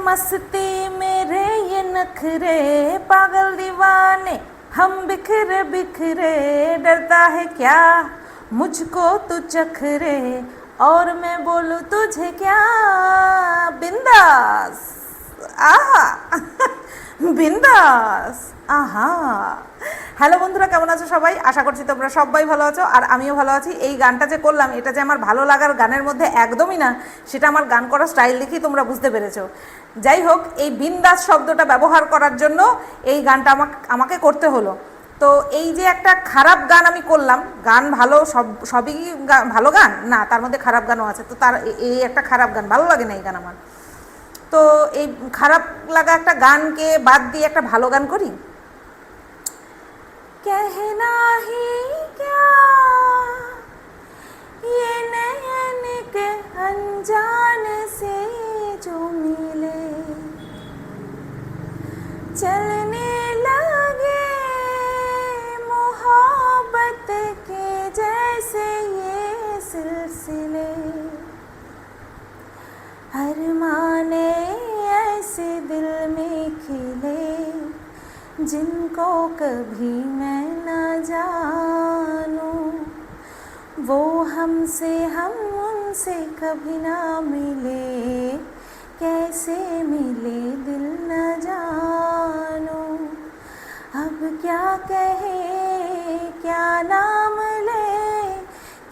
मस्ती मेरे ये नखरे पागल दीवाने हम बिखरे बिखरे डरता है क्या मुझको तू चखरे और मैं बोलूं तुझे क्या बिंदास आहा बिंदास আহা হ্যালো বন্ধুরা, কেমন আছো সবাই? আশা করছি তোমরা সবাই ভালো আছো আর আমিও ভালো আছি। এই গানটা যে করলাম এটা যে আমার ভালো লাগার গানের মধ্যে একদমই না, সেটা আমার গান করার স্টাইল দেখেই তোমরা বুঝতে পেরেছো। যাই হোক, এই বিন্দাস শব্দটা ব্যবহার করার জন্য এই গানটা আমাকে করতে হলো। তো এই যে একটা খারাপ গান আমি করলাম, গান ভালো, সবই ভালো গান না, তার মধ্যে খারাপ গানও আছে। তো তার এই একটা খারাপ গান, ভালো লাগে না এই গান আমার। তো এই খারাপ লাগা একটা গানকে বাদ দিয়ে একটা ভালো গান করি। कहना ही क्या ये नयन के अनजान से जो मिले चलने लगे मोहब्बत के जैसे ये सिलसिले अरमाने ऐसे दिल में खिले जिनको कभी मैं न जानूं वो हमसे हम उनसे कभी ना मिले कैसे मिले दिल न जानूं अब क्या कहे क्या नाम ले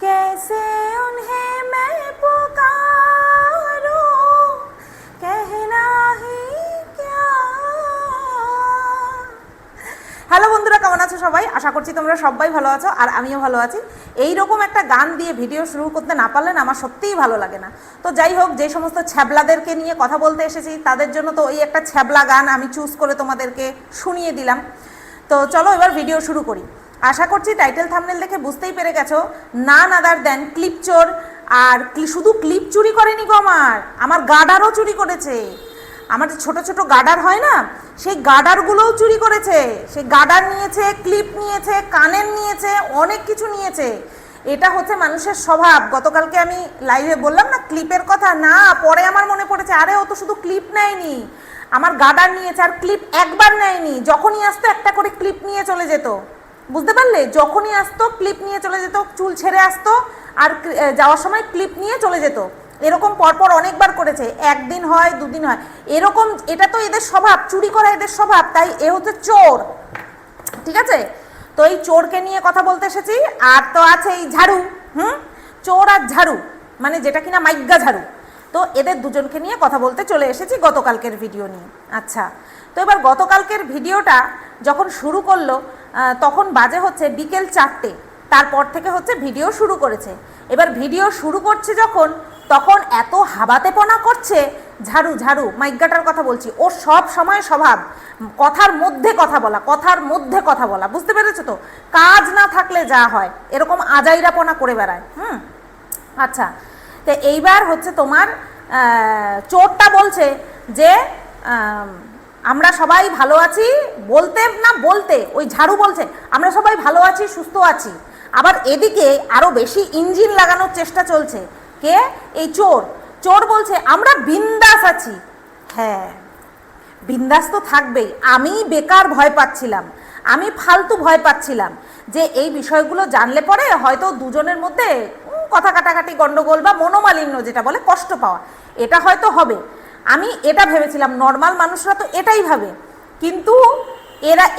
कैसे उन्हें मैं पुकारूं कहना ही হ্যালো বন্ধুরা, কেমন আছো সবাই? আশা করছি তোমরা সবাই ভালো আছো আর আমিও ভালো আছি। এইরকম একটা গান দিয়ে ভিডিও শুরু করতে না পারলে না আমার সত্যিই ভালো লাগে না। তো যাই হোক, যে সমস্ত ছ্যাবলাদেরকে নিয়ে কথা বলতে এসেছি তাদের জন্য তো ওই একটা ছ্যাবলা গান আমি চুজ করে তোমাদেরকে শুনিয়ে দিলাম। তো চলো এবার ভিডিও শুরু করি। আশা করছি টাইটেল থাম্বনেল দেখে বুঝতেই পেরে গেছো, নান আদার দেন ক্লিপ চোর। আর শুধু ক্লিপ চুরি করেনি গো, আমার গার্ডারও চুরি করেছে। আমার যে ছোটো ছোটো গার্ডার হয় না, সেই গার্ডারগুলোও চুরি করেছে। সেই গার্ডার নিয়েছে, ক্লিপ নিয়েছে, কানের নিয়েছে, অনেক কিছু নিয়েছে। এটা হচ্ছে মানুষের স্বভাব। গতকালকে আমি লাইভে বললাম না ক্লিপের কথা, না পরে আমার মনে পড়েছে, আরে ও তো শুধু ক্লিপ নেয়নি, আমার গার্ডার নিয়েছে। আর ক্লিপ একবার নেয়নি, যখনই আসতো একটা করে ক্লিপ নিয়ে চলে যেত। বুঝতে পারলে? যখনই আসতো ক্লিপ নিয়ে চলে যেত, চুল ছেড়ে আসতো আর যাওয়ার সময় ক্লিপ নিয়ে চলে যেত। এরকম পরপর অনেকবার করেছে, একদিন হয় দুদিন হয় এরকম। এটা তো এদের স্বভাব, চুরি করা এদের স্বভাব, তাই এ হচ্ছে চোর। ঠিক আছে, তো এই চোরকে নিয়ে কথা বলতে এসেছি। আর তো আছে এই ঝাড়ু, চোর আর ঝাড়ু, মানে যেটা কিনা মাইগ্গা ঝাড়ু। তো এদের দুজনকে নিয়ে কথা বলতে চলে এসেছি গতকালকের ভিডিও নিয়ে। আচ্ছা, তো এবার গতকালকের ভিডিওটা যখন শুরু করলো তখন বাজে হচ্ছে বিকেল 4টে। তারপর থেকে হচ্ছে ভিডিও শুরু করেছে। এবার ভিডিও শুরু করছে যখন, তখন এত হাবাতেপনা করছে। ঝাড়ু ঝাড়ু মাইগ্গাটার কথা বলছি, ওর সব সময় স্বভাব কথার মধ্যে কথা বলা, কথার মধ্যে কথা বলা। বুঝতে পেরেছো তো? কাজ না থাকলে যা হয় এরকম আজাইরাপনা করে বেড়ায়। আচ্ছা, তো এইবার হচ্ছে তোমার চোরটা বলছে যে আমরা সবাই ভালো আছি, বলতে ওই ঝাড়ু বলছে আমরা সবাই ভালো আছি, সুস্থ আছি। আবার এদিকে আরো বেশি ইঞ্জিন লাগানোর চেষ্টা চলছে। কে? এই চোর বলছে আমরা বিন্দাস আছি। হ্যাঁ, বিন্দাস তো থাকবেই। আমি বেকার ভয় পাচ্ছিলাম, আমি ফালতু ভয় পাচ্ছিলাম যে এই বিষয়গুলো জানলে পরে হয়তো দুজনের মধ্যে কথা কাটাকাটি, গন্ডগোল বা মনোমালিন্য যেটা বলে, কষ্ট পাওয়া, এটা হয়তো হবে। আমি এটা ভেবেছিলাম, নর্মাল মানুষরা তো এটাই ভাবে। কিন্তু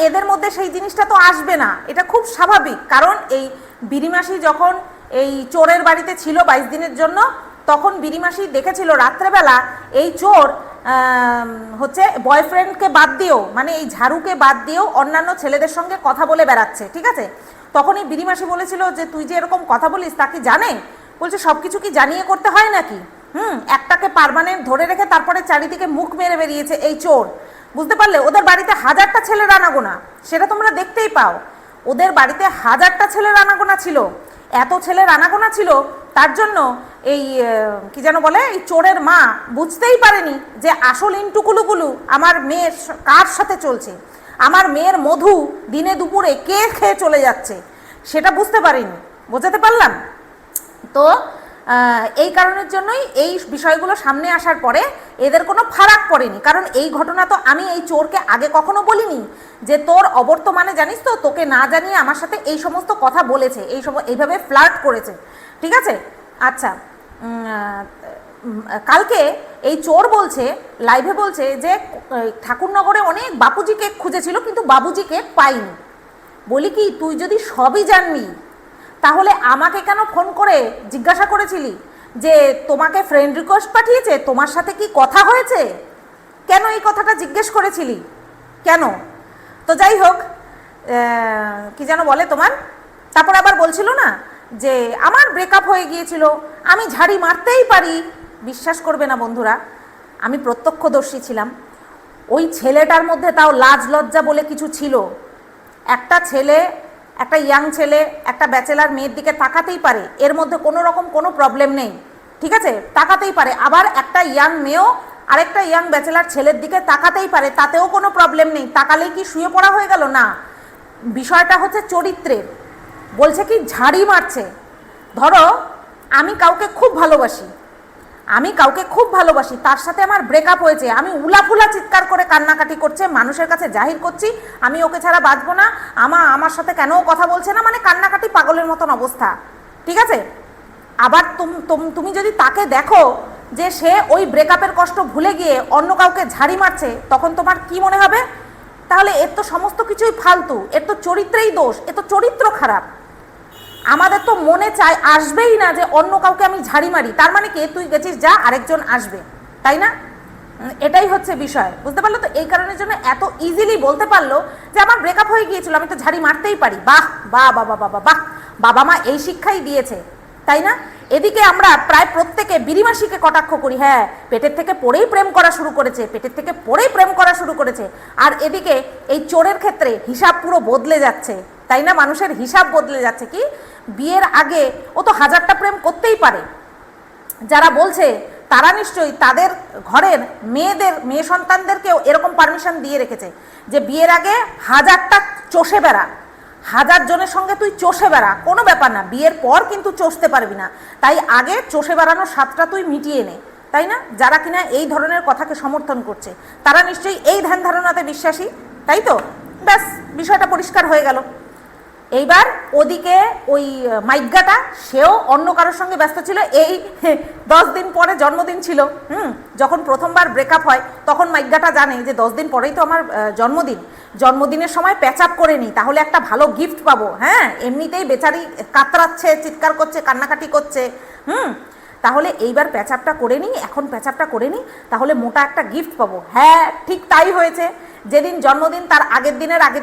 এদের মধ্যে সেই জিনিসটা তো আসবে না, এটা খুব স্বাভাবিক। কারণ এই বিরিমাসি যখন এই চোরের বাড়িতে ছিল 22 দিনের জন্য, তখন বিরিমাসি দেখেছিল রাত্রেবেলা এই চোর হচ্ছে বয়ফ্রেন্ডকে বাদ দিয়েও, মানে এই ঝাড়ুকে বাদ দিয়েও অন্যান্য ছেলেদের সঙ্গে কথা বলে বেড়াচ্ছে। ঠিক আছে, তখন এই বিরিমাসি বলেছিল যে তুই যে এরকম কথা বলিস তা কি জানে? বলছে সব কিছু কি জানিয়ে করতে হয় নাকি? একটাকে পার্মানেন্ট ধরে রেখে তারপরে চারিদিকে মুখ মেরে বেরিয়েছে এই চোর। বুঝতে পারলে? ওদের বাড়িতে 1000টা ছেলের আনাগোনা, সেটা তোমরা দেখতেই পাও। ওদের বাড়িতে 1000টা ছেলের আনাগোনা ছিল। এত ছেলের আনাগোনা ছিল, তার জন্য এই কি যেন বলে, এই চোরের মা বুঝতেই পারেনি যে আসল ইন্টুকুলুকুলু আমার মেয়ের কার সাথে চলছে, আমার মেয়ের মধু দিনে দুপুরে কে খেয়ে চলে যাচ্ছে, সেটা বুঝতে পারিনি। বোঝাতে পারলাম তো? এই কারণের জন্যই এই বিষয়গুলো সামনে আসার পরে এদের কোনো ফারাক পড়েনি। কারণ এই ঘটনা তো আমি এই চোরকে আগে কখনো বলিনি যে তোর অবর্তমানে জানিস তো তোকে না জানিয়ে আমার সাথে এই সমস্ত কথা বলেছে, এইভাবে ফ্লার্ট করেছে, ঠিক আছে। আচ্ছা, কালকে এই চোর বলছে, লাইভে বলছে যে ঠাকুরনগরে অনেক বাপুজি কেক খুঁজেছিল কিন্তু বাবুজি কেক পাইনি। বলি কি তুই যদি সবই জানবি তাহলে আমাকে কেন ফোন করে জিজ্ঞাসা করেছিলি যে তোমাকে ফ্রেন্ড রিকোয়েস্ট পাঠিয়েছে, তোমার সাথে কি কথা হয়েছে, কেন এই কথাটা জিজ্ঞেস করেছিলি কেন? তো যাই হোক, কি যেন বলে তোমার, তারপর আবার বলছিল না যে আমার ব্রেকআপ হয়ে গিয়েছিল, আমি ঝাড়ি মারতেই পারি। বিশ্বাস করবে না বন্ধুরা, আমি প্রত্যক্ষদর্শী ছিলাম। ওই ছেলেটার মধ্যে তাও লাজ লজ্জা বলে কিছু ছিল। একটা ছেলে, একটা ইয়াং ছেলে একটা ব্যাচেলার মেয়ের দিকে তাকাতেই পারে, এর মধ্যে কোনো রকম কোনো প্রবলেম নেই, ঠিক আছে, তাকাতেই পারে। আবার একটা ইয়াং মেয়েও আরেকটা ইয়াং ব্যাচেলার ছেলের দিকে তাকাতেই পারে, তাতেও কোনো প্রবলেম নেই। তাকালেই কি শুয়ে পড়া হয়ে গেল? না, বিষয়টা হচ্ছে চরিত্রের। বলছে কি ঝাড়ি মারছে। ধরো আমি কাউকে খুব ভালোবাসি, তার সাথে আমার ব্রেকআপ হয়েছে, আমি উলাফুলা চিৎকার করে কান্নাকাটি করছে, মানুষের কাছে জাহির করছি আমি ওকে ছাড়া বাঁচবো না, আমার সাথে কেন কথা বলছে না, মানে কান্নাকাটি পাগলের মতন অবস্থা, ঠিক আছে। আবার তুমি যদি তাকে দেখো যে সে ওই ব্রেকআপের কষ্ট ভুলে গিয়ে অন্য কাউকে ঝাড়ি মারছে, তখন তোমার কি মনে হবে? তাহলে এর তো সমস্ত কিছুই ফালতু, এর তো চরিত্রেই দোষ, এর তো চরিত্র খারাপ। আমাদের তো মনে চায়, আসবেই না যে অন্য কাউকে আমি ঝাড়ি মারি, তার মানে কি তুই গেছিস যা আরেকজন আসবে, তাই না? এটাই হচ্ছে বিষয়, বুঝতে পারলো তো? এই কারণের জন্য এত ইজিলি বলতে পারলো যে আমার ব্রেকআপ হয়ে গিয়েছিল, আমি তো ঝাড়ি মারতেই পারি। বাহ বাহ বাবা বাবা বাহ, বাবা মা এই শিক্ষাই দিয়েছে, তাই না? এদিকে আমরা প্রায় প্রত্যেকে বিড়িমাসিকে কটাক্ষ করি, হ্যাঁ পেটের থেকে পড়েই প্রেম করা শুরু করেছে, আর এদিকে এই চোরের ক্ষেত্রে হিসাব পুরো বদলে যাচ্ছে, তাই না? মানুষের হিসাব বদলে যাচ্ছে। কি বিয়ের আগে ও তো 1000টা প্রেম করতেই পারে, যারা বলছে তারা নিশ্চয়ই তাদের ঘরের মেয়ে সন্তানদেরকেও এরকম পারমিশন দিয়ে রেখেছে যে বিয়ের আগে 1000টা চষে বেড়া, 1000 জনের সঙ্গে তুই চষে বেড়া, কোনো ব্যাপার না, বিয়ের পর কিন্তু চষতে পারবি না, তাই আগে চষে বেড়ানোর স্বাদটা তুই মিটিয়ে নে, তাই না? যারা কিনা এই ধরনের কথাকে সমর্থন করছে তারা নিশ্চয়ই এই ধ্যান ধারণাতে বিশ্বাসী, তাই তো? ব্যাস, বিষয়টা পরিষ্কার হয়ে গেল। এইবার ওদিকে ওই মাইজ্ঞাটা, সেও অন্য কারোর সঙ্গে ব্যস্ত ছিল। এই 10 দিন পরে জন্মদিন ছিল, যখন প্রথমবার ব্রেকআপ হয় তখন মাইজ্ঞাটা জানে যে 10 দিন পরেই তো আমার জন্মদিনের সময় প্যাচ আপ করে নিই, তাহলে একটা ভালো গিফট পাবো। হ্যাঁ, এমনিতেই বেচারি কাতরাচ্ছে, চিৎকার করছে, কান্নাকাটি করছে, তাহলে এইবার প্যাচ আপটা করে নিই, এখন প্যাচ আপটা করে নিই, তাহলে মোটা একটা গিফট পাবো। হ্যাঁ, ঠিক তাই হয়েছে। যেদিন জন্মদিন তার আগের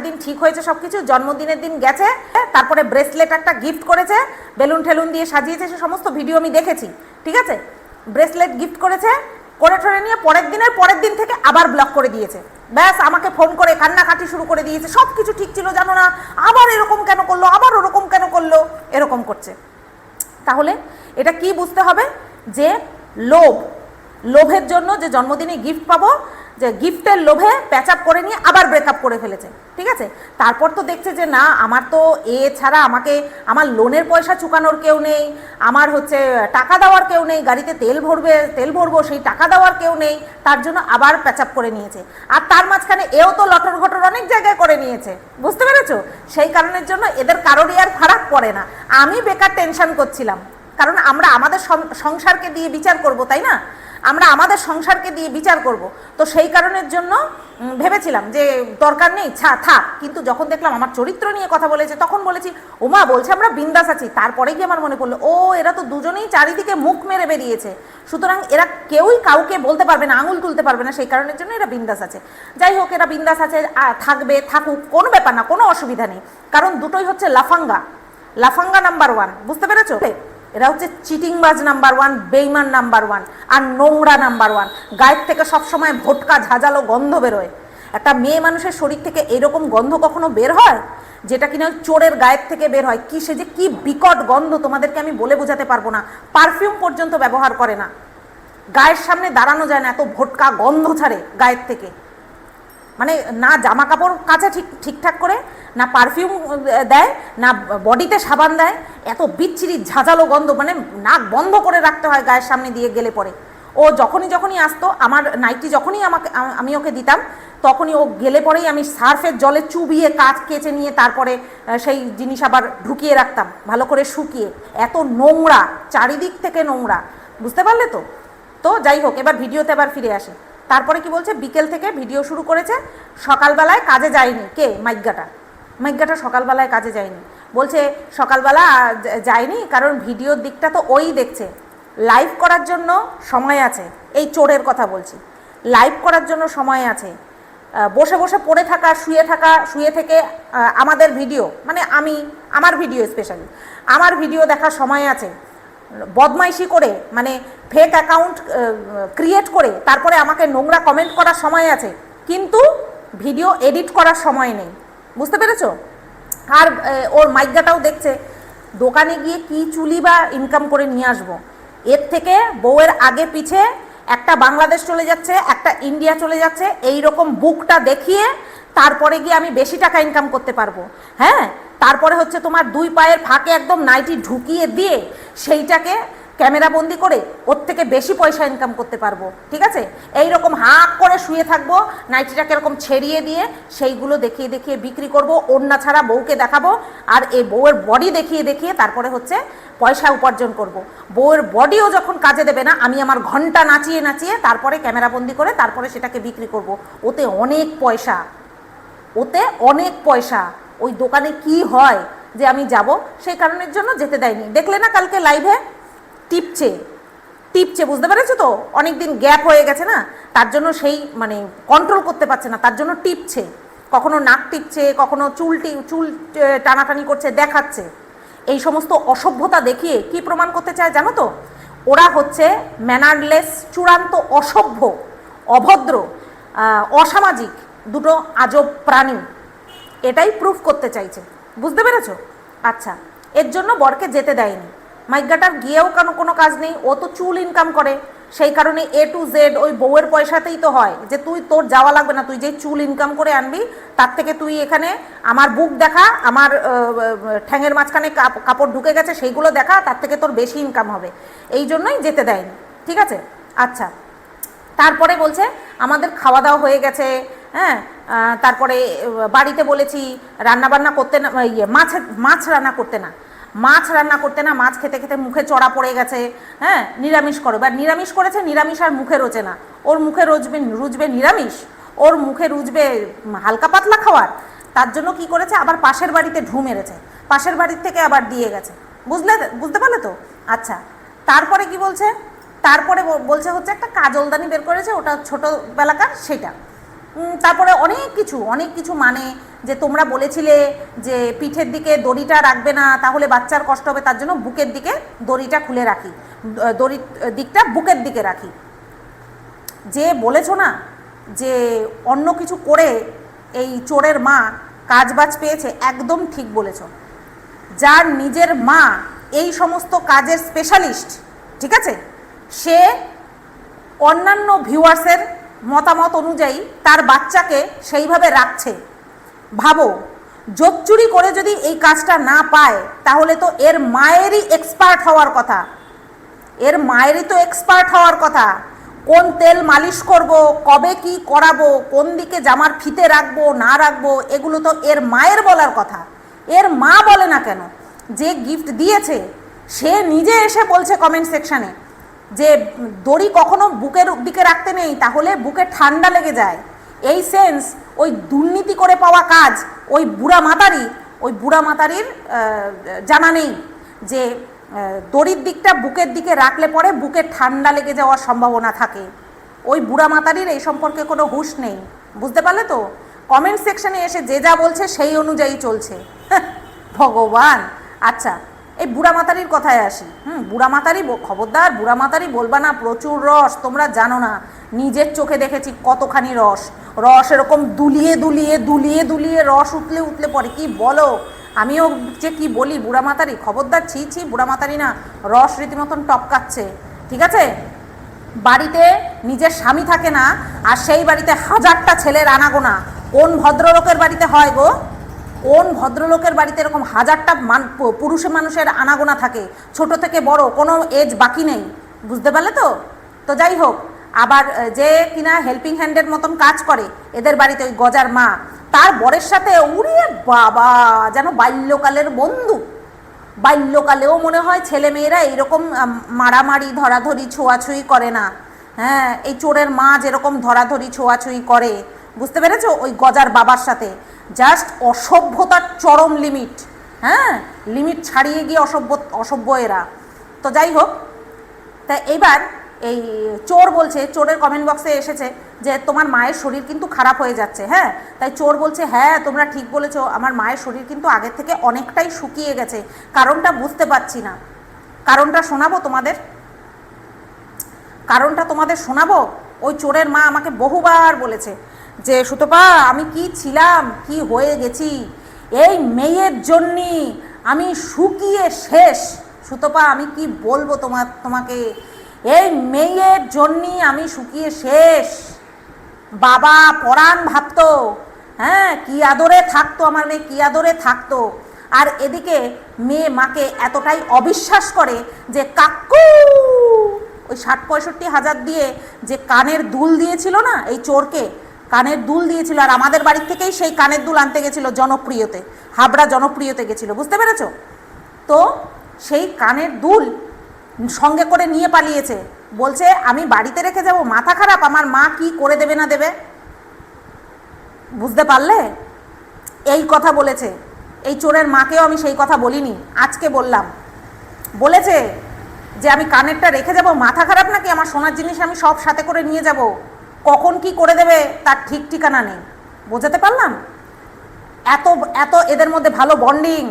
দিন ঠিক হয়েছে সব কিছু, জন্মদিনের দিন গেছে, তারপরে ব্রেসলেট একটা গিফট করেছে, বেলুন ঠেলুন দিয়ে সাজিয়েছে, সে সমস্ত ভিডিও আমি দেখেছি, ঠিক আছে। ব্রেসলেট গিফট করেছে, করে ঠরে নিয়ে পরের দিন থেকে আবার ব্লক করে দিয়েছে। ব্যাস, আমাকে ফোন করে কান্নাকাটি শুরু করে দিয়েছে, সব কিছু ঠিক ছিল জানো না, আবার এরকম কেন করলো, আবার ওরকম কেন করলো, এরকম করছে। তাহলে এটা কি বুঝতে হবে যে লোভের জন্য যে জন্মদিনে গিফট পাবো, যে গিফটের লোভে প্যাচ আপ করে নিয়ে আবার ব্রেকআপ করে ফেলেছে, ঠিক আছে। তারপর তো দেখছে যে না, আমার তো ছাড়া আমার লোনের পয়সা চুকানোর কেউ নেই, আমার হচ্ছে টাকা দেওয়ার কেউ নেই, গাড়িতে তেল ভরবো সেই টাকা দেওয়ার কেউ নেই, তার জন্য আবার প্যাচ আপ করে নিয়েছে। আর তার মাঝখানে এও তো লটর ঘটর অনেক জায়গায় করে নিয়েছে, বুঝতে পেরেছো? সেই কারণের জন্য এদের কারোরই আর ফারাক পড়ে না। আমি বেকার টেনশন করছিলাম, কারণ আমরা আমাদের সংসারকে দিয়ে বিচার করব, তাই না? আমরা আমাদের সংসারকে দিয়ে বিচার করব, তো সেই কারণের জন্য ভেবেছিলাম যে দরকার নেই, থাক। কিন্তু যখন দেখলাম আমার চরিত্র নিয়ে কথা বলেছে, তখন বলেছি ওমা, বলছে আমরা বিন্দাস আছি। তারপরে গিয়ে আমার মনে পড়লো, এরা তো দুজনেই চারিদিকে মুখ মেরে বেরিয়েছে, সুতরাং এরা কেউই কাউকে বলতে পারবে না, আঙুল তুলতে পারবে না, সেই কারণের জন্য এরা বিন্দাস আছে। যাই হোক, এরা বিন্দাস আছে, থাকুক, কোনো ব্যাপার না, কোনো অসুবিধা নেই, কারণ দুটোই হচ্ছে লাফাঙ্গা নাম্বার 1, বুঝতে পেরেছো? এরা হচ্ছে চিটিংবাজ নাম্বার 1, বেইমান নাম্বার 1, আর নোংরা নাম্বার 1। গায়ের থেকে সবসময় ভোটকা ঝাঁঝালো গন্ধ বেরোয়। একটা মেয়ে মানুষের শরীর থেকে এরকম গন্ধ কখনো বের হয়, যেটা কিনা চোরের গায়ের থেকে বের হয়? কি সে যে কি বিকট গন্ধ, তোমাদেরকে আমি বলে বোঝাতে পারবো না। পারফিউম পর্যন্ত ব্যবহার করে না, গায়ের সামনে দাঁড়ানো যায় না, এত ভোটকা গন্ধ ছাড়ে গায়ের থেকে। মানে না জামা কাপড় কাচে ঠিকঠাক করে, না পারফিউম দেয়, না বডিতে সাবান দেয়, এত বিচ্ছিরি ঝাঁঝালো গন্ধ, মানে নাক বন্ধ করে রাখতে হয় গায়ের সামনে দিয়ে গেলে পরে। ও যখনই আসতো, আমার নাইটি যখনই আমি ওকে দিতাম, তখনই ও গেলে পরেই আমি সার্ফের জলে চুবিয়ে কাচ কেচে নিয়ে তারপরে সেই জিনিস আবার ঢুকিয়ে রাখতাম ভালো করে শুকিয়ে। এত নোংরা, চারিদিক থেকে নোংরা, বুঝতে পারলে তো? তো যাই হোক, এবার ভিডিওতে আবার ফিরে আসে। তারপরে কি বলছে, বিকেল থেকে ভিডিও শুরু করেছে, সকালবেলায় কাজে যায়নি। কে? মাইগ্গাটা সকালবেলায় কাজে যায়নি। বলছে সকালবেলা যায়নি কারণ ভিডিওর দিকটা তো ওই দেখছে, লাইভ করার জন্য সময় আছে। এই চোরের কথা বলছি, লাইভ করার জন্য সময় আছে। বসে বসে পড়ে থাকা, শুয়ে থেকে আমাদের ভিডিও, মানে আমার ভিডিও স্পেশালি আমার ভিডিও দেখার সময় আছে। বদমাইশি করে, মানে ফেক অ্যাকাউন্ট ক্রিয়েট করে তারপরে আমাকে নোংরা কমেন্ট করার সময় আছে, কিন্তু ভিডিও এডিট করার সময় নেই। বুঝতে পেরেছো? আর ওর মাইগ্গাটাও দেখছে দোকানে গিয়ে কি চুলি বা ইনকাম করে নিয়ে আসবো। এর থেকে বউয়ের আগে পিছে একটা বাংলাদেশ চলে যাচ্ছে, একটা ইন্ডিয়া চলে যাচ্ছে, এই রকম বুকটা দেখিয়ে তারপরে গিয়ে আমি বেশি টাকা ইনকাম করতে পারবো। হ্যাঁ, তারপরে হচ্ছে তোমার 2 পায়ের ফাঁকে একদম নাইটি ঢুকিয়ে দিয়ে সেইটাকে ক্যামেরা বন্দি করে ওর থেকে বেশি পয়সা ইনকাম করতে পারবো। ঠিক আছে? এই রকম হাঁক করে শুয়ে থাকবো, নাইটিটাকে এরকম ছেড়িয়ে দিয়ে সেইগুলো দেখিয়ে দেখিয়ে বিক্রি করব, ওড়না ছাড়া বউকে দেখাবো, আর এই বউয়ের বডি দেখিয়ে দেখিয়ে তারপরে হচ্ছে পয়সা উপার্জন করব। বউয়ের বডিও যখন কাজে দেবে না, আমি আমার ঘন্টা নাচিয়ে নাচিয়ে তারপরে ক্যামেরা বন্দি করে তারপরে সেটাকে বিক্রি করব। ওতে অনেক পয়সা। ওই দোকানে কি হয় যে আমি যাব, সেই কারণের জন্য যেতে দেয়নি। দেখলে না কালকে লাইভে টিপছে, বুঝতে পেরেছো তো? অনেকদিন গ্যাপ হয়ে গেছে না, তার জন্য সেই মানে কন্ট্রোল করতে পারছে না, তার জন্য টিপছে। কখনো নাক টিপছে, কখনো চুল টানাটানি করছে, দেখাচ্ছে। এই সমস্ত অসভ্যতা দেখিয়ে কি প্রমাণ করতে চায় জানো তো? ওরা হচ্ছে ম্যানারলেস, চূড়ান্ত অসভ্য, অভদ্র, অসামাজিক দুটো আজব প্রাণী। এটাই প্রুফ করতে চাইছে। বুঝতে পেরেছো? আচ্ছা, এর জন্য বরকে যেতে দেয়নি। মাইগ্গাটার গিয়েও কোনো কাজ নেই, ও তো চুল ইনকাম করে, সেই কারণে A to Z ওই বউয়ের পয়সাতেই তো হয়। যে তোর যাওয়া লাগবে না, তুই যেই চুল ইনকাম করে আনবি তার থেকে তুই এখানে আমার বুক দেখা, আমার ঠ্যাঙের মাঝখানে কাপড় ঢুকে গেছে সেইগুলো দেখা, তার থেকে তোর বেশি ইনকাম হবে। এই জন্যই যেতে দেয়নি। ঠিক আছে? আচ্ছা, তারপরে বলছে আমাদের খাওয়া দাওয়া হয়ে গেছে। হ্যাঁ, তারপরে বাড়িতে বলেছি রান্নাবান্না করতে না, মাছ রান্না করতে না, মাছ খেতে খেতে মুখে চড়া পড়ে গেছে। হ্যাঁ, নিরামিষ করো। এবার নিরামিষ করেছে, নিরামিষ আর মুখে রোচে না। ওর মুখে রুজবে নিরামিষ, ওর মুখে রুজবে হালকা পাতলা খাওয়ার। তার জন্য কি করেছে, আবার পাশের বাড়িতে ঢু মেরেছে, পাশের বাড়ির থেকে আবার দিয়ে গেছে। বুঝতে পারলে তো? আচ্ছা, তারপরে কি বলছে, তারপরে বলছে হচ্ছে একটা কাজলদানি বের করেছে, ওটা ছোটোবেলাকার, সেটা। তারপরে অনেক কিছু মানে যে তোমরা বলেছিলে যে পিঠের দিকে দড়িটা রাখবে না, তাহলে বাচ্চার কষ্ট হবে, তার জন্য বুকের দিকে দড়িটা খুলে রাখি, দড়ির দিকটা বুকের দিকে রাখি। যে বলেছো না যে অন্য কিছু করে এই চোরের মা কাজবাজ পেয়েছে, একদম ঠিক বলেছো। যার নিজের মা এই সমস্ত কাজের স্পেশালিস্ট, ঠিক আছে, সে অন্যান্য ভিউয়ার্সের মতামত অনুযায়ী তার বাচ্চাকে সেইভাবে রাখছে। ভাবো, জোচ্চুরি করে যদি এই কাজটা না পায়, তাহলে তো এর মায়েরই এক্সপার্ট হওয়ার কথা। কোন তেল মালিশ করব, কবে কি করাবো, কোন দিকে জামার ফিতে রাখবো না রাখবো, এগুলো তো এর মায়ের বলার কথা। এর মা বলে না কেন? যে গিফট দিয়েছে সে নিজে এসে বলছে কমেন্ট সেকশানে যে দড়ি কখনো বুকের দিকে রাখতে নেই, তাহলে বুকে ঠান্ডা লেগে যায়। এই সেন্স ওই দুর্নীতি করে পাওয়া কাজ ওই বুড়া মাতারির জানা নেই যে দড়ির দিকটা বুকের দিকে রাখলে পরে বুকে ঠান্ডা লেগে যাওয়ার সম্ভাবনা থাকে। ওই বুড়া মাতারির এই সম্পর্কে কোনো হুঁশ নেই। বুঝতে পারলে তো? কমেন্ট সেকশানে এসে যে যা বলছে সেই অনুযায়ী চলছে। ভগবান। আচ্ছা, এই বুড়া মাতারির কথায় আসি। বুড়া মাতারি, খবরদার বুড়া মাতারি বলবা না, প্রচুর রস। তোমরা জানো না, নিজের চোখে দেখেছি কতখানি রস এরকম দুলিয়ে রস উতলে পড়ে। কি বলো? আমিও যে কি বলি, বুড়া মাতারি, খবরদার, ছি বুড়া মাতারি না, রস রীতিমতন টপকাচ্ছে। ঠিক আছে? বাড়িতে নিজের স্বামী থাকে না, আর সেই বাড়িতে হাজারটা ছেলের আনাগোনা। কোন ভদ্রলোকের বাড়িতে হয় গো? কোন ভদ্রলোকের বাড়িতে এরকম হাজারটা পুরুষ মানুষের আনাগোনা থাকে, ছোট থেকে বড়, কোনো এজ বাকি নেই? বুঝতে পারলে তো? তো যাই হোক, আবার যে কিনা হেল্পিং হ্যান্ডের মতন কাজ করে এদের বাড়িতে, ওই গজার মা, তার বরের সাথে উড়িয়ে বাবা যেন বাল্যকালের বন্ধু। বাল্যকালেও মনে হয় ছেলে মেয়েরা এইরকম মারামারি ধরাধরি ছোঁয়াছুঁই করে না। হ্যাঁ, এই চোরের মা যেরকম ধরাধরি ছোঁয়াছুঁই করে, বুঝতে পেরেছো? ওই গজার বাবার সাথে জাস্ট অসভ্যতার চরম লিমিট। হ্যাঁ, লিমিট ছাড়িয়ে গিয়ে অসভ্য এরা। তো যাই হোক, তা এইবার এই চোর বলছে, চোরের কমেন্ট বক্সে এসেছে যে তোমার মায়ের শরীর কিন্তু খারাপ হয়ে যাচ্ছে। হ্যাঁ, তাই চোর বলছে হ্যাঁ তোমরা ঠিক বলেছো, আমার মায়ের শরীর কিন্তু আগের থেকে অনেকটাই শুকিয়ে গেছে, কারণটা বুঝতে পারছি না। কারণটা শোনাবো তোমাদের, কারণটা তোমাদের শোনাবো। ওই চোরের মা আমাকে বহুবার বলেছে যে সুতপা আমি কি ছিলাম, কি হয়ে গেছি, এই মেয়ের জন্যই আমি শুকিয়ে শেষ। সুতপা আমি কি বলবো তোমাকে, এই মেয়ের জন্যই আমি শুকিয়ে শেষ। বাবা পরাণ ভাবতো, হ্যাঁ কি আদরে থাকতো আমার মেয়ে, কি আদরে থাকতো। আর এদিকে মেয়ে মাকে এতটাই অবিশ্বাস করে যে কাকু ওই 60-65 হাজার দিয়ে যে কানের দুল দিয়েছিল না, এই চোরকে কানের দুল দিয়েছিল, আর আমাদের বাড়ির থেকেই সেই কানের দুল আনতে গেছিল জনপ্রিয়তে, হাবড়া জনপ্রিয়তে গেছিল, বুঝতে পেরেছো? তো সেই কানের দুল সঙ্গে করে নিয়ে পালিয়েছে, বলছে আমি বাড়িতে রেখে যাব, মাথা খারাপ, আমার মা কি করে দেবে না দেবে। বুঝতে পারলে? এই কথা বলেছে। এই চোরের মাকেও আমি সেই কথা বলিনি, আজকে বললাম। বলেছে যে আমি কানেরটা রেখে যাব, মাথা খারাপ নাকি, আমার সোনার জিনিস আমি সব সাথে করে নিয়ে যাব, কখন কি করে দেবে তার ঠিক ঠিকানা নেই। বোঝাতে পারলাম? এত এত এদের মধ্যে ভালো বন্ডিং।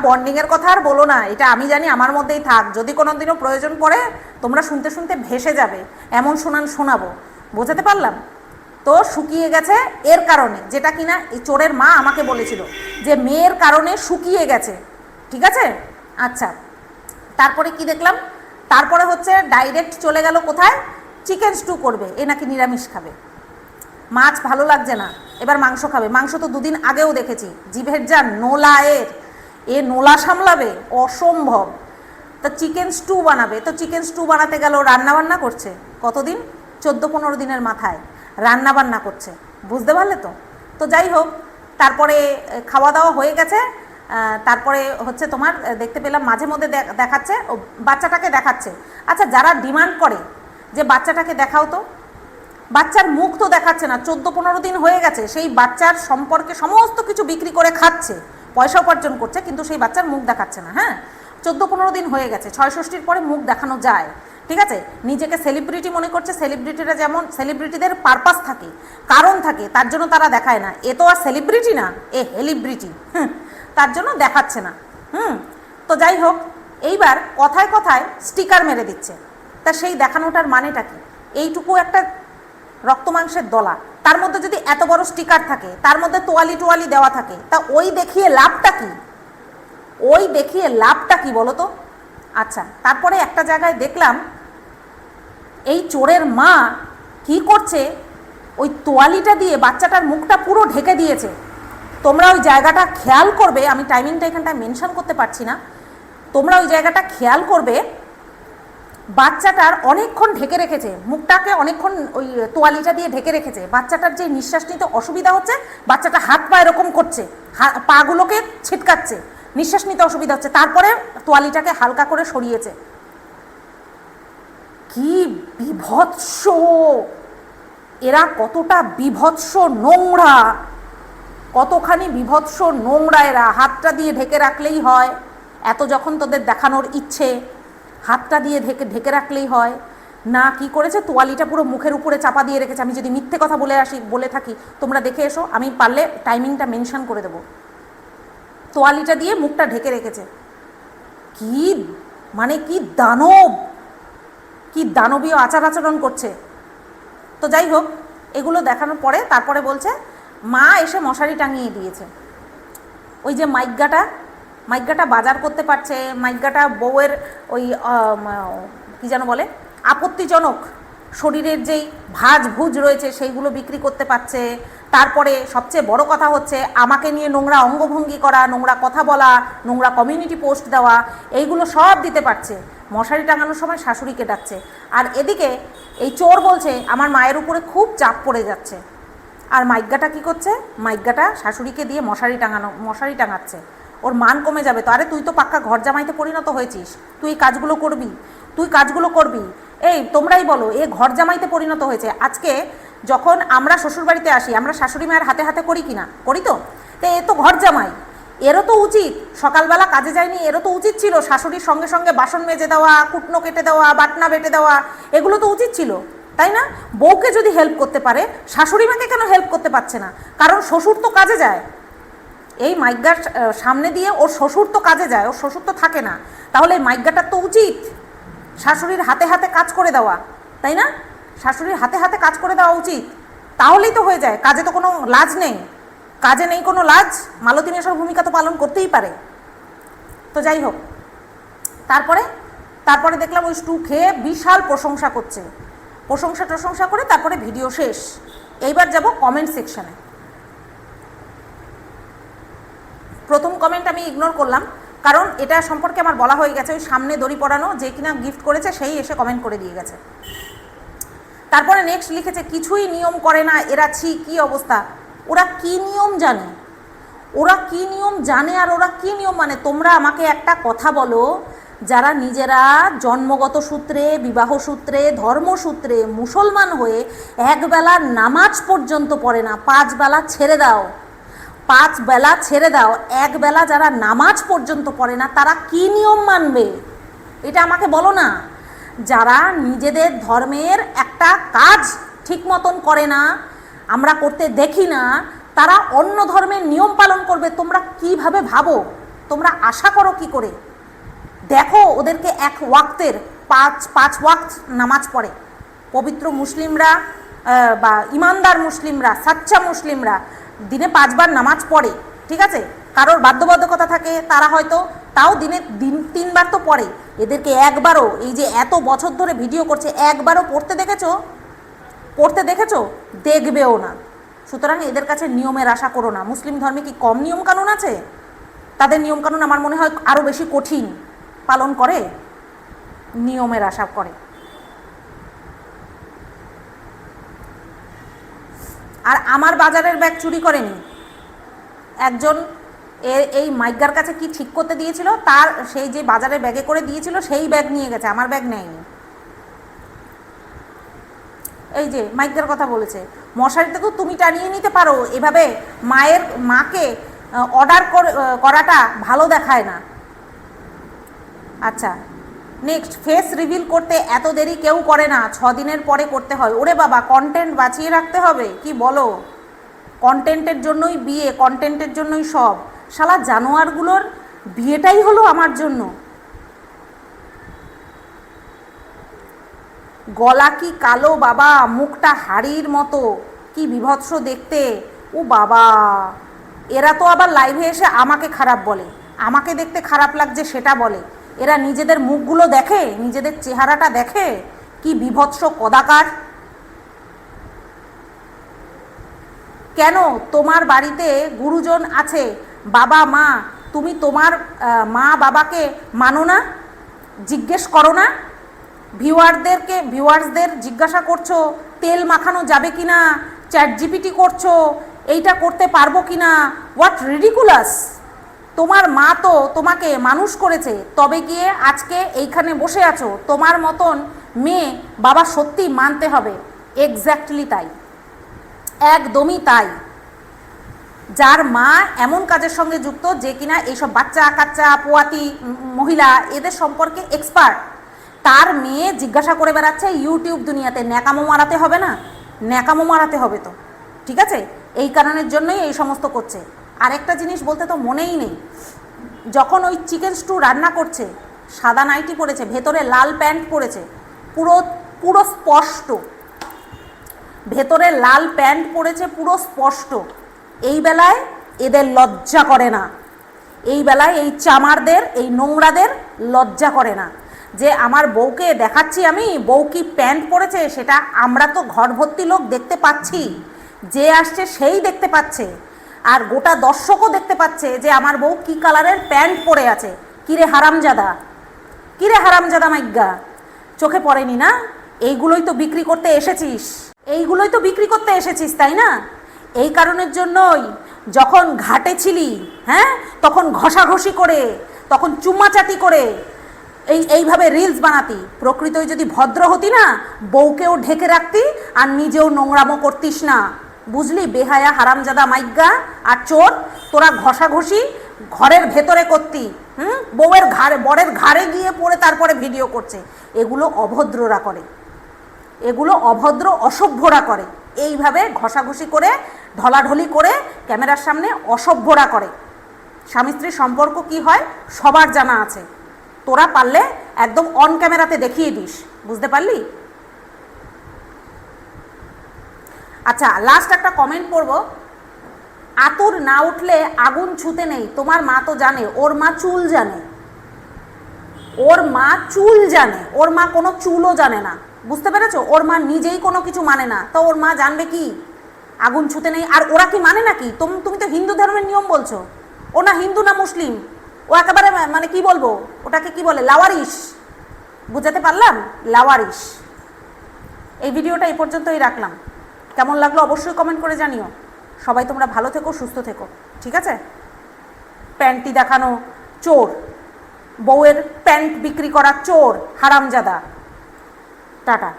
বন্ডিংয়ের কথা আর বলো না, এটা আমি জানি আমার মধ্যেই থাক, যদি কোনো দিনও প্রয়োজন পড়ে তোমরা শুনতে শুনতে ভেসে যাবে, এমন শোনাবো। বোঝাতে পারলাম তো? শুকিয়ে গেছে এর কারণে, যেটা কিনা এই চোরের মা আমাকে বলেছিল যে মেয়ের কারণে শুকিয়ে গেছে, ঠিক আছে? আচ্ছা, তারপরে কি দেখলাম, তারপরে হচ্ছে ডাইরেক্ট চলে গেল কোথায়, চিকেন স্টু করবে, এ নাকি নিরামিষ খাবে। মাছ ভালো লাগছে না, এবার মাংস খাবে। মাংস তো দুদিন আগেও দেখেছি, জিভের যা নোলা এ নোলা সামলাবে অসম্ভব। তা চিকেন স্টু বানাবে, তো চিকেন স্টু বানাতে গেল রান্নাবান্না করছে কতদিন, 14-15 দিনের মাথায় রান্নাবান্না করছে, বুঝতে পারলে তো? তো যাই হোক, তারপরে খাওয়া দাওয়া হয়ে গেছে। তারপরে হচ্ছে তোমার দেখতে পেলাম মাঝে মধ্যে দেখাচ্ছে বাচ্চাটাকে দেখাচ্ছে। আচ্ছা, যারা ডিমান্ড করে যে বাচ্চাটাকে দেখাও তো, বাচ্চার মুখ তো দেখাচ্ছে না, 14-15 দিন হয়ে গেছে, সেই বাচ্চার সম্পর্কে সমস্ত কিছু বিক্রি করে খাচ্ছে, পয়সা উপার্জন করছে, কিন্তু সেই বাচ্চার মুখ দেখাচ্ছে না। হ্যাঁ, 14-15 দিন হয়ে গেছে, 6ষষ্ঠীর পরে মুখ দেখানো যায়, ঠিক আছে? নিজেকে সেলিব্রিটি মনে করছে। সেলিব্রিটিরা যেমন, সেলিব্রিটিদের পারপাস থাকে, কারণ থাকে, তার জন্য তারা দেখায় না। এ তো আর সেলিব্রিটি না, এ হেলিব্রিটি, তার জন্য দেখাচ্ছে না। তো যাই হোক, এইবার কথায় কথায় স্টিকার মেরে দিচ্ছে। তা সেই দেখানোটার মানেটা কি? এইটুকু একটা রক্ত মাংসের দলা, তার মধ্যে যদি এত বড় স্টিকার থাকে, তার মধ্যে তোয়ালি দেওয়া থাকে, তা ওই দেখিয়ে লাভটা কি? ওই দেখিয়ে লাভটা কি বলো তো? আচ্ছা, তারপরে একটা জায়গায় দেখলাম এই চোরের মা কি করছে, ওই তোয়ালিটা দিয়ে বাচ্চাটার মুখটা পুরো ঢেকে দিয়েছে। তোমরা ওই জায়গাটা খেয়াল করবে, আমি টাইমিংটা এখানটায় মেনশন করতে পারছি না, তোমরা ওই জায়গাটা খেয়াল করবে। বাচ্চাটার অনেকক্ষণ ঢেকে রেখেছে মুখটাকে, অনেকক্ষণ ওই তোয়ালিটা দিয়ে ঢেকে রেখেছে। বাচ্চাটার যে নিঃশ্বাস নিতে অসুবিধা হচ্ছে, বাচ্চাটা হাত পা এরকম করছে, পাগুলোকে ছিটকাচ্ছে, নিঃশ্বাস নিতে অসুবিধা হচ্ছে, তারপরে তোয়ালিটাকে হালকা করে সরিয়েছে। কি বিভৎস! এরা কতটা বিভৎস নোংরা, কতখানি বিভৎস নোংরা এরা। হাতটা দিয়ে ঢেকে রাখলেই হয়, এত যখন তোদের দেখানোর ইচ্ছে, হাতটা দিয়ে ঢেকে রাখলেই হয় না। কি করেছে, তোয়ালিটা পুরো মুখের উপরে চাপা দিয়ে রেখেছে। আমি যদি মিথ্যে কথা বলে থাকি তোমরা দেখে এসো, আমি পারলে টাইমিংটা মেনশন করে দেবো। তোয়ালিটা দিয়ে মুখটা ঢেকে রেখেছে। কি মানে, কি দানব, কি দানবীয় আচার আচরণ করছে। তো যাই হোক, এগুলো দেখানোর পরে তারপরে বলছে মা এসে মশারি টাঙিয়ে দিয়েছে। ওই যে মাইগ্যাটা বাজার করতে পারছে, মাইগ্যাটা বউয়ের ওই কী যেন বলে, আপত্তিজনক শরীরের যেই ভাঁজ ভুজ রয়েছে সেইগুলো বিক্রি করতে পারছে। তারপরে সবচেয়ে বড় কথা হচ্ছে আমাকে নিয়ে নোংরা অঙ্গভঙ্গি করা, নোংরা কথা বলা, নোংরা কমিউনিটি পোস্ট দেওয়া, এইগুলো সব দিতে পারছে। মশারি টাঙানোর সময় শাশুড়িকে ডাকছে। আর এদিকে এই চোর বলছে আমার মায়ের উপরে খুব চাপ পড়ে যাচ্ছে। আর মাইগ্গাটা কি করছে? মাইগ্গাটা শাশুড়িকে দিয়ে মশারি টাঙাচ্ছে। ওর মান কমে যাবে তো। আরে তুই তো পাক্কা ঘর জামাইতে পরিণত হয়েছিস, তুই কাজগুলো করবি। এই তোমরাই বলো, এ ঘর জামাইতে পরিণত হয়েছে। আজকে যখন আমরা শ্বশুরবাড়িতে আসি, আমরা শাশুড়ি মায়ের হাতে হাতে করি কিনা? করি তো। এ তো ঘর জামাই, এরও তো উচিত, সকালবেলা কাজে যায়নি, এরও তো উচিত ছিল শাশুড়ির সঙ্গে সঙ্গে বাসন মেজে দেওয়া, কুটনো কেটে দেওয়া, বাটনা বেটে দেওয়া, এগুলো তো উচিত ছিল, তাই না? বউকে যদি হেল্প করতে পারে, শাশুড়ি মাকে কেন হেল্প করতে পারছে না? কারণ শ্বশুর তো কাজে যায়। এই মাইগ্যার সামনে দিয়ে ওর শ্বশুর তো কাজে যায়, ওর শ্বশুর তো থাকে না। তাহলে এই মাইগ্যাটার তো উচিত শাশুড়ির হাতে হাতে কাজ করে দেওয়া, তাই না? শাশুড়ির হাতে হাতে কাজ করে দেওয়া উচিত, তাহলেই তো হয়ে যায়। কাজে তো কোনো লাজ নেই, কাজে নেই কোনো লাজ, মালতী মেশোর ভূমিকা তো পালন করতেই পারে। তো যাই হোক, তারপরে দেখলাম ওই স্টু খেয়ে বিশাল প্রশংসা করছে, প্রশংসা করে তারপরে ভিডিও শেষ। এইবার যাব কমেন্ট সেকশানে। প্রথম কমেন্ট আমি ইগনোর করলাম, কারণ এটা সম্পর্কে আমার বলা হয়ে গেছে। ওই সামনে দড়ি পরানো যে কিনা গিফট করেছে সেই এসে কমেন্ট করে দিয়ে গেছে। তারপরে নেক্সট লিখেছে কিছুই নিয়ম করে না এরা, ছি কি অবস্থা। ওরা কি নিয়ম জানে? আর ওরা কি নিয়ম মানে? তোমরা আমাকে একটা কথা বলো, যারা নিজেরা জন্মগত সূত্রে, বিবাহ সূত্রে, ধর্মসূত্রে মুসলমান হয়ে একবেলা নামাজ পর্যন্ত পড়ে না, 5 বেলা ছেড়ে দাও, একবেলা যারা নামাজ পর্যন্ত পড়ে না, তারা কি নিয়ম মানবে? এটা আমাকে বলো না। যারা নিজেদের ধর্মের একটা কাজ ঠিক মতন করে না, আমরা করতে দেখি না, তারা অন্য ধর্মের নিয়ম পালন করবে তোমরা কিভাবে ভাবো? তোমরা আশা করো কি করে? দেখো ওদেরকে এক ওয়াক্তের পাঁচ ওয়াক্ত নামাজ পড়ে পবিত্র মুসলিমরা, বা ইমানদার মুসলিমরা, সাচ্চা মুসলিমরা দিনে 5 বার নামাজ পড়ে, ঠিক আছে? কারোর বাধ্যবাধকতা থাকে, তারা হয়তো তাও দিনে 3 বার তো পড়ে। এদেরকে একবারও, এই যে এত বছর ধরে ভিডিও করছে, একবারও পড়তে দেখেছো? দেখবেও না। সুতরাং এদের কাছে নিয়মের আশা করো না। মুসলিম ধর্মে কি কম নিয়ম কানুন আছে? তাদের নিয়ম কানুন আমার মনে হয় আরও বেশি কঠিন, পালন করে, নিয়মের আশা করে। আর আমার বাজারের ব্যাগ চুরি করেনি একজন, এই মাইগ্যার কাছে কি ঠিক করতে দিয়েছিল, তার সেই যে বাজারে ব্যাগে করে দিয়েছিল সেই ব্যাগ নিয়ে গেছে, আমার ব্যাগ নেয়নি। এই যে মাইগ্যার কথা বলেছে, মশারিটা তো তুমি টানিয়ে নিতে পারো, এভাবে মাকে অর্ডার করাটা ভালো দেখায় না। আচ্ছা, নেক্সট, ফেস রিভিল করতে এত দেরি কেউ করে না, 6 দিনের পরে করতে হয়। ওরে বাবা, কন্টেন্ট বাঁচিয়ে রাখতে হবে, কি বলো? কন্টেন্টের জন্যই বিয়ে, কন্টেন্টের জন্যই সব। শালা জানোয়ারগুলোর বিয়েটাই হলো আমার জন্য। গলা কি কালো বাবা, মুখটা হাড়ির মতো, কি বিভৎস দেখতে। ও বাবা, এরা তো আবার লাইভে এসে আমাকে খারাপ বলে, আমাকে দেখতে খারাপ লাগছে সেটা বলে। এরা নিজেদের মুখগুলো দেখে, নিজেদের চেহারাটা দেখে, কি বিভৎস কদাকার। কেন তোমার বাড়িতে গুরুজন আছে, বাবা মা, তুমি তোমার মা বাবাকে মানো না? জিজ্ঞেস করো না? ভিউয়ার্সদের জিজ্ঞাসা করছো তেল মাখানো যাবে কিনা, চ্যাট জিপিটি করছো এইটা করতে পারবো কিনা। What ridiculous! তোমার মা তো তোমাকে মানুষ করেছে, তবে গিয়ে আজকে এইখানে বসে আছো। তোমার মতন মেয়ে বাবা সত্যি মানতে হবে। এক্স্যাক্টলি তাই, একদমই তাই। যার মা এমন কাজের সঙ্গে যুক্ত যে কিনা এইসব বাচ্চা কাচ্চা পোয়াতি মহিলা এদের সম্পর্কে এক্সপার্ট, তার মেয়ে জিজ্ঞাসা করে বেড়াচ্ছে ইউটিউব দুনিয়াতে। ন্যাকামো মারাতে হবে না? ন্যাকামো মারাতে হবে তো, ঠিক আছে? এই কারণের জন্যই এই সমস্ত করছে। আরেকটা জিনিস বলতে তো মনেই নেই, যখন ওই চিকেন স্টু রান্না করছে, সাদা নাইটি পরেছে, ভেতরে লাল প্যান্ট পরেছে, পুরো স্পষ্ট, ভেতরে লাল প্যান্ট পরেছে পুরো স্পষ্ট। এই বেলায় এদের লজ্জা করে না, এই বেলায় এই চামারদের, এই নোংরাদের লজ্জা করে না। যে আমার বউকে দেখাচ্ছি আমি, বউ কি প্যান্ট পরেছে সেটা আমরা তো ঘর ভর্তি লোক দেখতে পাচ্ছি, যে আসছে সেই দেখতে পাচ্ছে, আর গোটা দর্শকও দেখতে পাচ্ছে যে আমার বউ কি কালারের প্যান্ট পরে আছে। কিরে হারামজাদা, কিরে হারামজাদা মাইগ্গা, চোখে পড়েনি না? এইগুলোই তো বিক্রি করতে এসেছিস, এইগুলোই তো বিক্রি করতে এসেছিস, তাই না? এই কারণের জন্যই যখন ঘাটে ছিলি, হ্যাঁ, তখন ঘষাঘষি করে, তখন চুম্মাচাটি করে এইভাবে রিলস বানাতি। প্রকৃতই যদি ভদ্র হতি না, বউকেও ঢেকে রাখতি আর নিজেও নোংরামো করতিস না, বুঝলি? বেহায়া হারামজাদা মাইগ্গা আর চোর, তোরা ঘষাঘষি ঘরের ভেতরে করতি, বউয়ের ঘাড়ে, বরের ঘাড়ে গিয়ে পড়ে তারপরে ভিডিও করছে। এগুলো অভদ্ররা করে, এগুলো অভদ্র অসভ্যরা করে, এইভাবে ঘষাঘষি করে ঢলাঢলি করে ক্যামেরার সামনে অসভ্যরা করে। স্বামী স্ত্রীর সম্পর্ক কি হয় সবার জানা আছে, তোরা পারলে একদম অন ক্যামেরাতে দেখিয়ে দিস, বুঝতে পারলি? আচ্ছা, লাস্ট একটা কমেন্ট পড়বো। আতুর না উঠলে আগুন ছুতে নেই, তোমার মা তো জানে, ওর মা চুল জানে, ওর মা চুল জানে, ওর মা কোনো চুলও জানে না, বুঝতে পেরেছো? ওর মা নিজেই কোনো কিছু মানে না, তো ওর মা জানবে কি আগুন ছুতে নেই? আর ওরা কি মানে নাকি? তুমি তো হিন্দু ধর্মের নিয়ম বলছো, ও না হিন্দু না মুসলিম, ও একেবারে মানে কি বলবো ওটাকে, কি বলে, লাওয়ারিশ, বুঝাতে পারলাম? লাওয়ারিশ। এই ভিডিওটা এই পর্যন্তই রাখলাম, কেমন লাগলো অবশ্যই কমেন্ট করে জানিও। সবাই তোমরা ভালো থেকো, সুস্থ থেকো, ঠিক আছে? প্যান্টি দেখানো চোর, বউয়ের প্যান্ট বিক্রি করা চোর, হারামজাদা। টাটা।